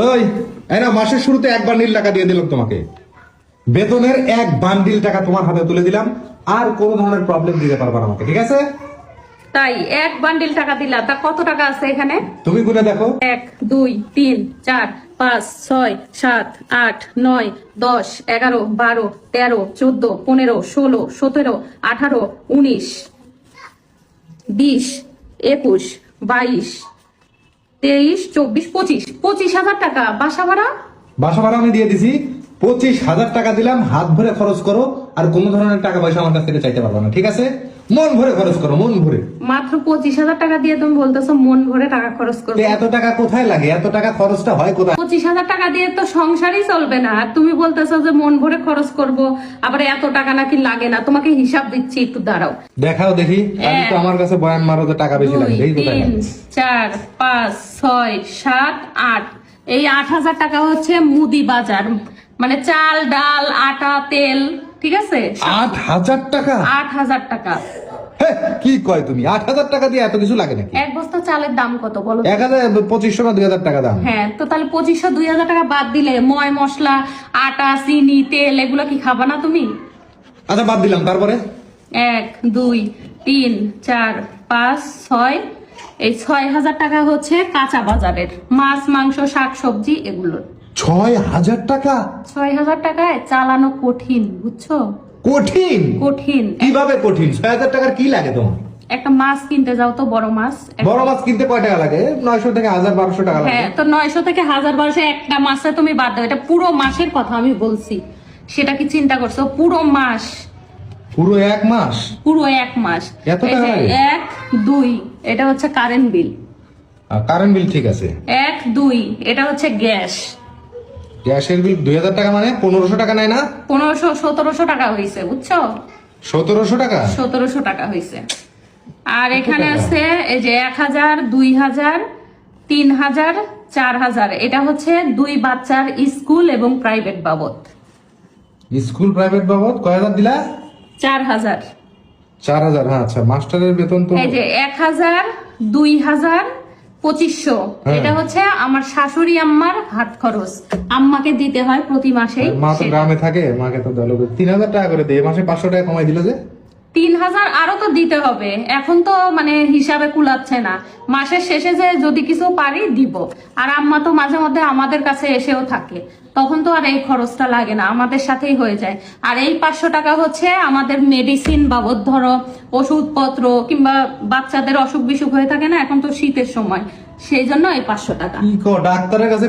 ওই এই না, মাসের শুরুতে এক বান্ডিল টাকা দিয়ে দিলাম তোমাকে, বেতনের এক বান্ডিল টাকা তোমার হাতে তুলে দিলাম, আর কোনো ধরনের প্রবলেম দিতে পারবা না আমাকে, ঠিক আছে? তাই এক বান্ডিল টাকা দিলা, তা কত টাকা আছে এখানে? তুমি গুনে দেখো। 1 2 3 4 5 6 7 8 9 10 11 12 13 14 15 16 17 18 19 20 21 22 23 24 25,000 টাকা বাসা ভাড়া। বাসা ভাড়া আমি দিয়ে দিছি, 25,000 টাকা দিলাম, হাত ভরে খরচ করো, আর কোনো ধরনের টাকা পয়সা আমার কাছ থেকে চাইতে পারবা না, ঠিক আছে? মন ভরে খরচ করো, মন ভরে। মাত্র 25,000 টাকা দিয়ে তুমি বলতেছো মন ভরে টাকা খরচ করবে? এত টাকা কোথায় লাগে? এত টাকা খরচটা হয় কোথায়? 25,000 টাকা দিয়ে তো সংসারই চলবে না, আর তুমি বলতেছো যে মন ভরে খরচ করব, আবার এত টাকা নাকি লাগে না। তোমাকে হিসাব দিচ্ছি, একটু দাঁড়াও। দেখাও দেখি। আমি তো আমার কাছে বয়ান মারো যে টাকা বেশি লাগে, এই 2 কোথায় 3 লাগে? 4 5 6 7 8, এই 8,000 টাকা হচ্ছে মুদি বাজার, মানে চাল ডাল আটা তেল, ঠিক আছে? 8,000 টাকা? 8,000 টাকা। হে, কি কয় তুমি? 8,000 টাকা দিয়ে এত কিছু লাগে নাকি? এক বস্তা চালের দাম কত বলো? 1,250 না 2,000 টাকা দাম। হ্যাঁ, তো তাহলে 2500 2,000 টাকা বাদ দিলে ময় মশলা আটা চিনি তেল এগুলো কি খাবা না তুমি? আচ্ছা বাদ দিলাম, তারপরে? 1 2 3 4 5 6, এই 6,000 টাকা হচ্ছে কাঁচা বাজারের মাছ মাংস শাক সবজি এগুলোর। 6,000 টাকা? 6,000 টাকায় চালানো কঠিন, বুঝছো? কঠিন? কঠিন। কিভাবে কঠিন? 6,000 টাকার কি লাগে তোমার? একটা মাছ কিনতে যাও তো, বড় মাছ। বড় মাছ কিনতে কয় টাকা লাগে? 900 থেকে 1,000 1,200 টাকা লাগে। হ্যাঁ, তো 900 থেকে 1,000 একটা মাছে তুমি বাদ দাও, এটা পুরো মাসের কথা আমি বলছি। সেটা কি চিন্তা করছো? পুরো মাস, পুরো এক মাস? পুরো এক মাস। এত টাকা লাগে? 1 2 এটা হচ্ছে কারেন্ট বিল। কারেন্ট বিল ঠিক আছে। 1 2 এটা হচ্ছে গ্যাস। গ্যাসের বিল 2,000 টাকা, মানে 1,500 টাকা নেয় না? 1500 1700 টাকা হয়েছে, বুঝছো? 1,700 টাকা? 1700 টাকা হয়েছে। আর এখানে টাকা? আছে এই যে 1,000 2,000 3,000 4,000, এটা হচ্ছে 2 বাচ্চার স্কুল এবং প্রাইভেট বাবদ। স্কুল প্রাইভেট বাবদ কয় হাজার দিলা? 4,000। 4,000? হ্যাঁ, আচ্ছা। মাস্টারের বেতন তো এই যে 1,000 2,000 2500, হ্যাঁ। এটা হচ্ছে আমার শাশুড়ি আম্মার হাত খরচ, আম্মাকে দিতে হয় প্রতি মাসেই। মা তো গ্রামে থাকে, মাকে তো দলে 3,000 টাকা করে দেয়, মাসে 500 টাকা কমাই দিল যে। 3,000 আরো তো দিতে হবে, এখন তো মানে হিসাবে কুলাচ্ছে না, মাসের শেষে যে যদি কিছু পারি দিব। আর আম্মা তো মাঝে মধ্যে আমাদের কাছে এসেও থাকে, তখন তো আর এই খরচটা লাগে না, আমাদের সাথেই হয়ে যায়। আর এই 500 টাকা হচ্ছে আমাদের মেডিসিন বাবদ, ধরো ওষুধপত্র কিংবা বাচ্চাদের অসুখ বিসুখ হয়ে থাকে না, এখন তো শীতের সময়, সেই জন্য এই 500 টাকা। কি কো, ডাক্তারের কাছে